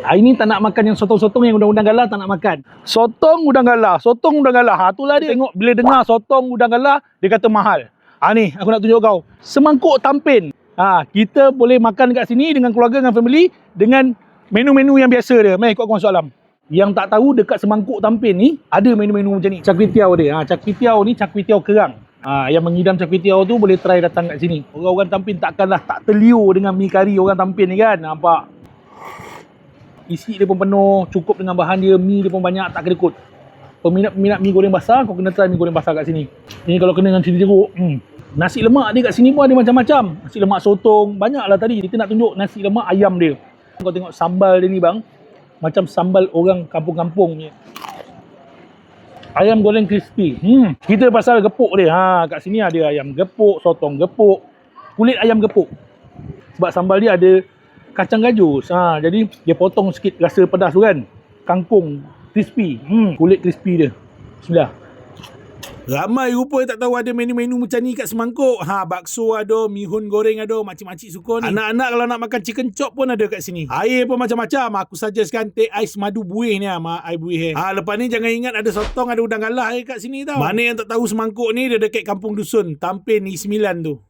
Hari ni tak nak makan yang sotong-sotong yang udang-udang galah, tak nak makan. Sotong udang galah, sotong udang galah. Ha, itulah dia. Tengok bila dengar sotong udang galah, dia kata mahal. Ha ni, aku nak tunjuk kau. Semangkuk tampin. Ha, kita boleh makan kat sini dengan keluarga, dengan family, dengan menu-menu yang biasa dia. Mari ikut aku masuk alam. Yang tak tahu dekat semangkuk tampin ni, ada menu-menu macam ni. Char-kway-teow dia. Ha, char-kway-teow ni char-kway-teow kerang. Ha, yang mengidam char-kway-teow tu boleh try datang kat sini. Orang-orang tampin takkanlah tak terliur dengan mi kari orang tampin ni kan. Nampak? Isi dia pun penuh, cukup dengan bahan dia, mi dia pun banyak, tak kedekut. Peminat-peminat mi goreng basah, kau kena try mi goreng basah kat sini. Ni kalau kena dengan cili jeruk. Nasi lemak dia kat sini pun ada macam-macam. Nasi lemak sotong, banyaklah tadi. Kita nak tunjuk nasi lemak ayam dia. Kau tengok sambal dia ni bang, macam sambal orang kampung-kampung punya. Ayam goreng crispy. Kita pasal gepuk dia. Ha, kat sini ada ayam gepuk, sotong gepuk, kulit ayam gepuk. Sebab sambal dia ada kacang gajus. Ha, jadi dia potong sikit rasa pedas tu kan. Kangkung crispy. Kulit crispy dia. Bismillah. Ramai rupa tak tahu ada menu-menu macam ni kat semangkuk. Ha, bakso ada, mihun goreng ada, makcik-makcik suka ni. Anak-anak kalau nak makan chicken chop pun ada kat sini. Air pun macam-macam. Aku suggestkan teh ais madu buih ni, air buih. Ha, lepas ni jangan ingat ada sotong, ada udang galah kat sini tau. Mana yang tak tahu semangkuk ni dia dekat kampung dusun Tampin Negeri Sembilan tu.